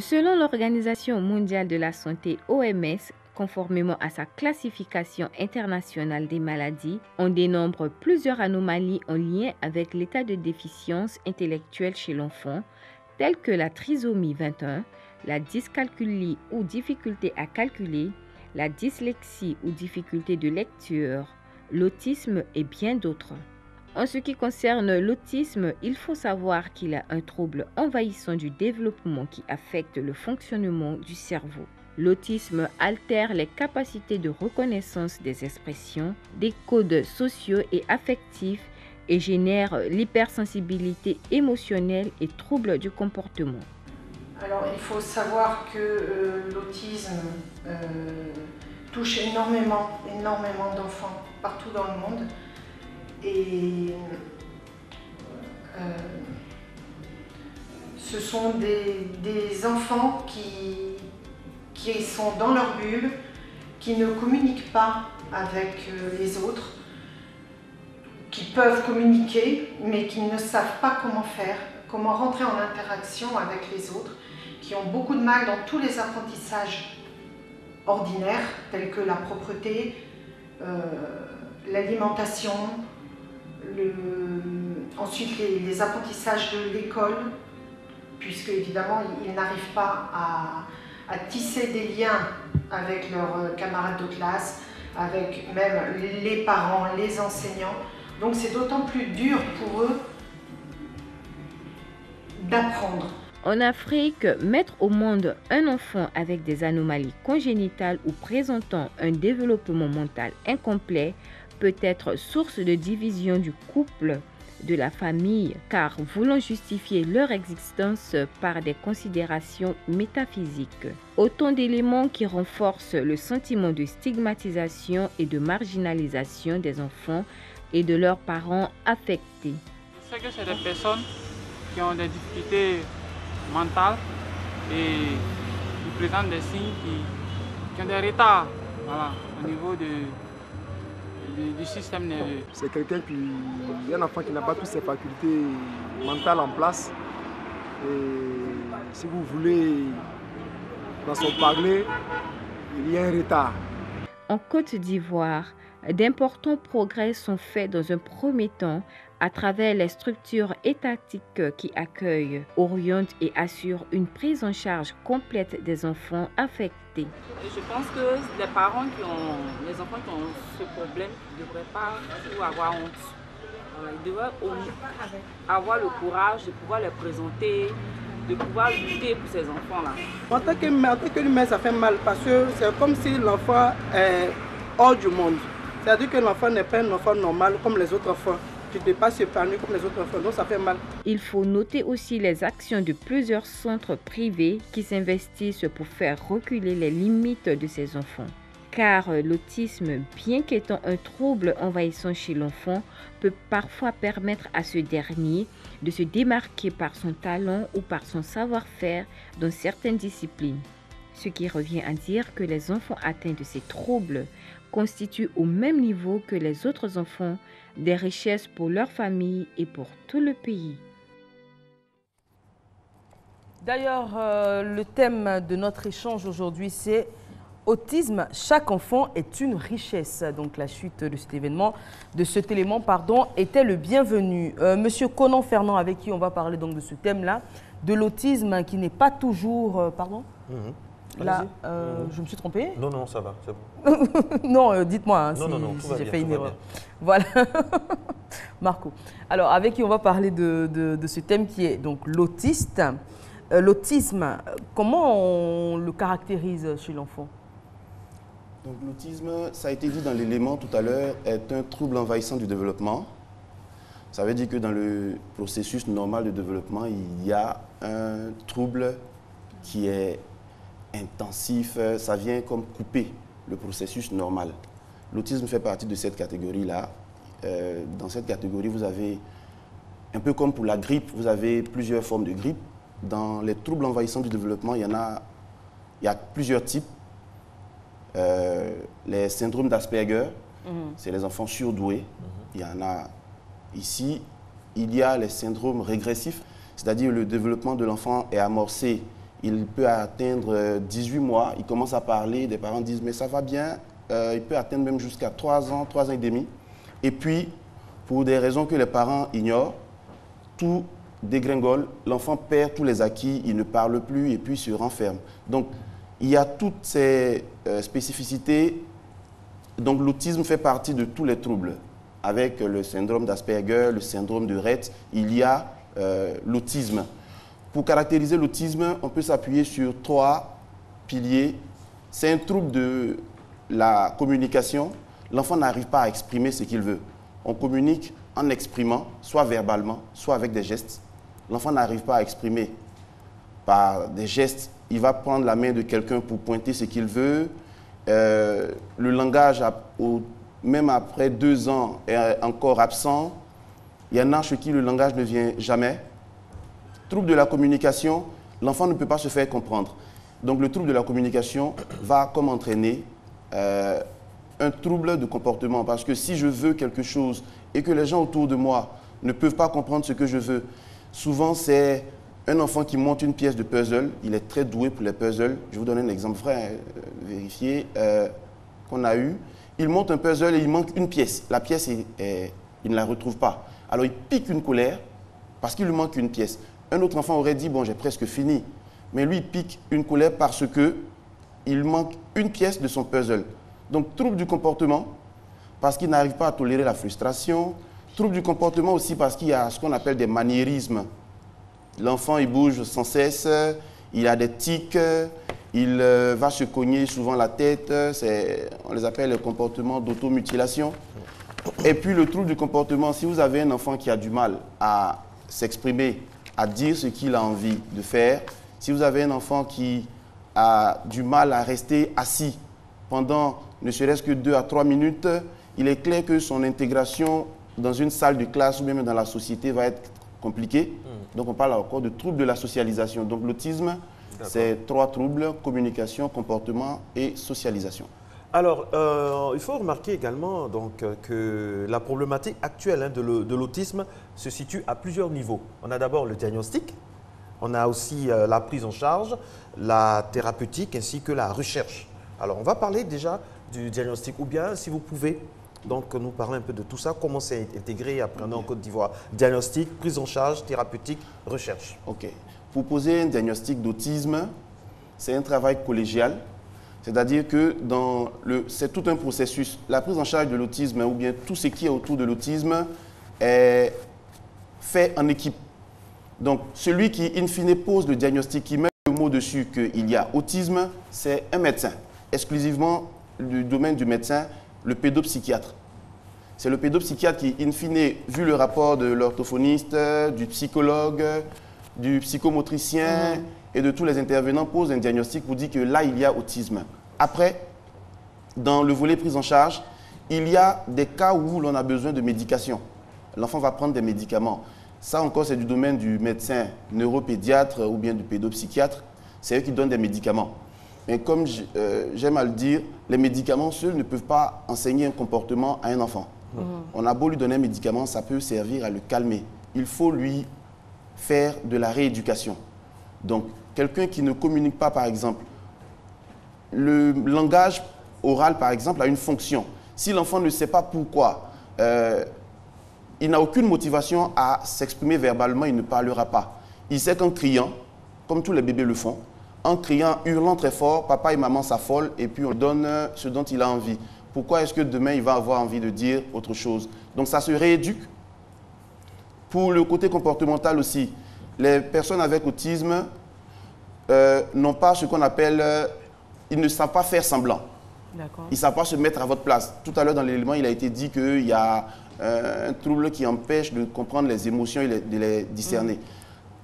Selon l'Organisation mondiale de la santé (OMS), conformément à sa classification internationale des maladies, on dénombre plusieurs anomalies en lien avec l'état de déficience intellectuelle chez l'enfant, telles que la trisomie 21, la dyscalculie ou difficulté à calculer, la dyslexie ou difficulté de lecture, l'autisme et bien d'autres. En ce qui concerne l'autisme, il faut savoir qu'il est un trouble envahissant du développement qui affecte le fonctionnement du cerveau. L'autisme altère les capacités de reconnaissance des expressions, des codes sociaux et affectifs et génère l'hypersensibilité émotionnelle et troubles du comportement. Alors il faut savoir que l'autisme touche énormément d'enfants partout dans le monde. Et ce sont des enfants qui sont dans leur bulle, qui ne communiquent pas avec les autres, qui peuvent communiquer, mais qui ne savent pas comment faire, comment rentrer en interaction avec les autres, qui ont beaucoup de mal dans tous les apprentissages ordinaires, tels que la propreté, l'alimentation, ensuite les apprentissages de l'école, puisque évidemment ils n'arrivent pas à tisser des liens avec leurs camarades de classe, avec même les parents, les enseignants. Donc c'est d'autant plus dur pour eux d'apprendre. En Afrique, mettre au monde un enfant avec des anomalies congénitales ou présentant un développement mental incomplet peut être source de division du couple, de la famille, car voulant justifier leur existence par des considérations métaphysiques. Autant d'éléments qui renforcent le sentiment de stigmatisation et de marginalisation des enfants et de leurs parents affectés. Je sais que c'est des personnes qui ont des difficultés mentales et qui présentent des signes qui ont des retards, voilà, au niveau du système nerveux. C'est quelqu'un un enfant qui n'a pas toutes ses facultés mentales en place. Et si vous voulez, dans son parler, il y a un retard. En Côte d'Ivoire, d'importants progrès sont faits dans un premier temps à travers les structures étatiques qui accueillent, orientent et assurent une prise en charge complète des enfants affectés. Je pense que les enfants qui ont ce problème ne devraient pas avoir honte. Ils devraient avoir le courage de pouvoir les présenter, de pouvoir lutter pour ces enfants-là. En tant que mère, ça fait mal parce que c'est comme si l'enfant est hors du monde. C'est-à-dire que l'enfant n'est pas un enfant normal comme les autres enfants. Tu ne peux pas s'épanouir comme les autres enfants, donc ça fait mal. Il faut noter aussi les actions de plusieurs centres privés qui s'investissent pour faire reculer les limites de ces enfants. Car l'autisme, bien qu'étant un trouble envahissant chez l'enfant, peut parfois permettre à ce dernier de se démarquer par son talent ou par son savoir-faire dans certaines disciplines. Ce qui revient à dire que les enfants atteints de ces troubles constituent au même niveau que les autres enfants des richesses pour leur famille et pour tout le pays. D'ailleurs, le thème de notre échange aujourd'hui, c'est autisme, chaque enfant est une richesse. Donc la chute de cet événement, était le bienvenu. Monsieur Conan Fernand, avec qui on va parler donc de ce thème-là, de l'autisme qui n'est pas toujours... Là, je me suis trompée? Non, non, ça va, c'est bon. Non, dites-moi hein, si j'ai fait une erreur. Voilà. Marco. Alors, avec qui on va parler de ce thème qui est donc l'autisme, comment on le caractérise chez l'enfant? Donc l'autisme, ça a été dit dans l'élément tout à l'heure, est un trouble envahissant du développement. Ça veut dire que dans le processus normal de développement, il y a un trouble qui est intensif, ça vient comme couper le processus normal. L'autisme fait partie de cette catégorie-là. Dans cette catégorie, vous avez, un peu comme pour la grippe, vous avez plusieurs formes de grippe. Dans les troubles envahissants du développement, il y a plusieurs types. Les syndromes d'Asperger, c'est les enfants surdoués. Il y en a ici. Il y a les syndromes régressifs, c'est-à-dire le développement de l'enfant est amorcé il peut atteindre 18 mois, il commence à parler, des parents disent mais ça va bien, il peut atteindre même jusqu'à 3 ans, 3 ans et demi. Et puis, pour des raisons que les parents ignorent, tout dégringole, l'enfant perd tous les acquis, il ne parle plus et puis se renferme. Donc, il y a toutes ces spécificités. Donc, l'autisme fait partie de tous les troubles. Avec le syndrome d'Asperger, le syndrome de Rett, il y a l'autisme. Pour caractériser l'autisme, on peut s'appuyer sur 3 piliers. C'est un trouble de la communication. L'enfant n'arrive pas à exprimer ce qu'il veut. On communique en exprimant, soit verbalement, soit avec des gestes. L'enfant n'arrive pas à exprimer par des gestes. Il va prendre la main de quelqu'un pour pointer ce qu'il veut. Le langage, même après 2 ans, est encore absent. Il y en a chez qui le langage ne vient jamais. Trouble de la communication, l'enfant ne peut pas se faire comprendre. Donc le trouble de la communication va comme entraîner un trouble de comportement. Parce que si je veux quelque chose et que les gens autour de moi ne peuvent pas comprendre ce que je veux, souvent c'est un enfant qui monte une pièce de puzzle, il est très doué pour les puzzles. Je vous donne un exemple vrai, vérifié, qu'on a eu. Il monte un puzzle et il manque une pièce. La pièce, il ne la retrouve pas. Alors il pique une colère parce qu'il lui manque une pièce. Un autre enfant aurait dit, bon, j'ai presque fini. Mais lui, il pique une colère parce qu'il manque une pièce de son puzzle. Donc, trouble du comportement, parce qu'il n'arrive pas à tolérer la frustration. Trouble du comportement aussi parce qu'il y a ce qu'on appelle des maniérismes. L'enfant, il bouge sans cesse, il a des tics, il va se cogner souvent la tête. On les appelle les comportements d'automutilation. Et puis, le trouble du comportement, si vous avez un enfant qui a du mal à s'exprimer, à dire ce qu'il a envie de faire, si vous avez un enfant qui a du mal à rester assis pendant ne serait-ce que 2 à 3 minutes, il est clair que son intégration dans une salle de classe ou même dans la société va être compliquée. Donc on parle encore de troubles de la socialisation. Donc l'autisme, c'est 3 troubles, communication, comportement et socialisation. Alors, il faut remarquer également donc, que la problématique actuelle de l'autisme se situe à plusieurs niveaux. On a d'abord le diagnostic, on a aussi la prise en charge, la thérapeutique ainsi que la recherche. Alors, on va parler déjà du diagnostic ou bien, si vous pouvez, donc, nous parler un peu de tout ça, comment c'est intégré après en Côte d'Ivoire. Diagnostic, prise en charge, thérapeutique, recherche. OK. Pour poser un diagnostic d'autisme, c'est un travail collégial. C'est-à-dire que c'est tout un processus. La prise en charge de l'autisme ou bien tout ce qui est autour de l'autisme est fait en équipe. Donc, celui qui, in fine, pose le diagnostic, qui met le mot dessus qu'il y a autisme, c'est un médecin, exclusivement du domaine du médecin, le pédopsychiatre. C'est le pédopsychiatre qui, in fine, vu le rapport de l'orthophoniste, du psychologue, du psychomotricien et de tous les intervenants, pose un diagnostic pour dire que là, il y a autisme. Après, dans le volet prise en charge, il y a des cas où l'on a besoin de médication. L'enfant va prendre des médicaments. Ça encore, c'est du domaine du médecin neuropédiatre ou bien du pédopsychiatre. C'est eux qui donnent des médicaments. Mais comme j'aime à le dire, les médicaments seuls ne peuvent pas enseigner un comportement à un enfant. On a beau lui donner un médicament, ça peut servir à le calmer. Il faut lui faire de la rééducation. Donc, quelqu'un qui ne communique pas, par exemple, le langage oral, par exemple, a une fonction. Si l'enfant ne sait pas pourquoi, il n'a aucune motivation à s'exprimer verbalement, il ne parlera pas. Il sait qu'en criant, comme tous les bébés le font, en criant, hurlant très fort, papa et maman s'affolent et puis on donne ce dont il a envie. Pourquoi est-ce que demain il va avoir envie de dire autre chose? Donc ça se rééduque. Pour le côté comportemental aussi, les personnes avec autisme n'ont pas ce qu'on appelle, ils ne savent pas faire semblant. Ils ne savent pas se mettre à votre place. Tout à l'heure dans l'élément, il a été dit qu'il y a un trouble qui empêche de comprendre les émotions et de les discerner.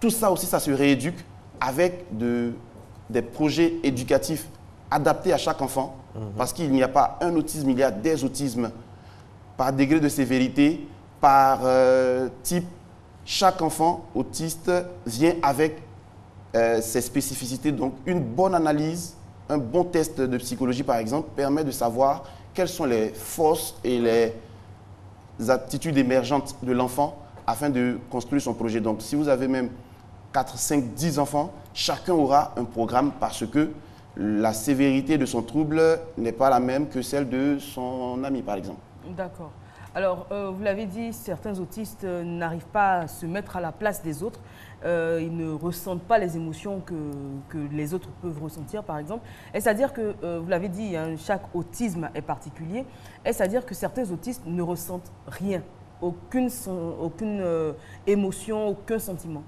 Tout ça aussi, ça se rééduque avec des projets éducatifs adaptés à chaque enfant. Parce qu'il n'y a pas un autisme, il y a des autismes par degré de sévérité, par type. Chaque enfant autiste vient avec ses spécificités. Donc, une bonne analyse, un bon test de psychologie, par exemple, permet de savoir quelles sont les forces et les aptitudes émergentes de l'enfant afin de construire son projet. Donc, si vous avez même 4, 5, 10 enfants, chacun aura un programme parce que la sévérité de son trouble n'est pas la même que celle de son ami, par exemple. D'accord. Alors, vous l'avez dit, certains autistes n'arrivent pas à se mettre à la place des autres. Ils ne ressentent pas les émotions que les autres peuvent ressentir, par exemple. Est-ce à dire que, vous l'avez dit, hein, chaque autisme est particulier. Est-ce à dire que certains autistes ne ressentent rien, aucune émotion, aucun sentiment?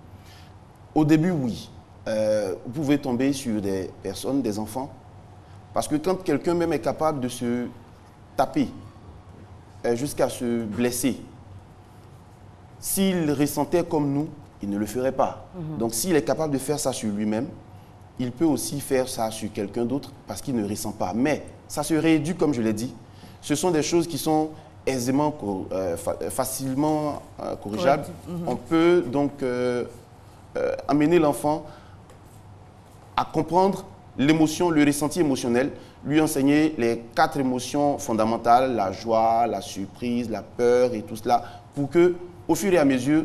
Au début, oui. Vous pouvez tomber sur des personnes, des enfants, parce que quand quelqu'un même est capable de se taper jusqu'à se blesser, s'il ressentait comme nous, il ne le ferait pas. Donc s'il est capable de faire ça sur lui-même, il peut aussi faire ça sur quelqu'un d'autre parce qu'il ne ressent pas. Mais ça se réduit, comme je l'ai dit. Ce sont des choses qui sont aisément, facilement corrigeables. On peut donc amener l'enfant à comprendre l'émotion, le ressenti émotionnel, lui enseigner les 4 émotions fondamentales, la joie, la surprise, la peur et tout cela, pour que, au fur et à mesure,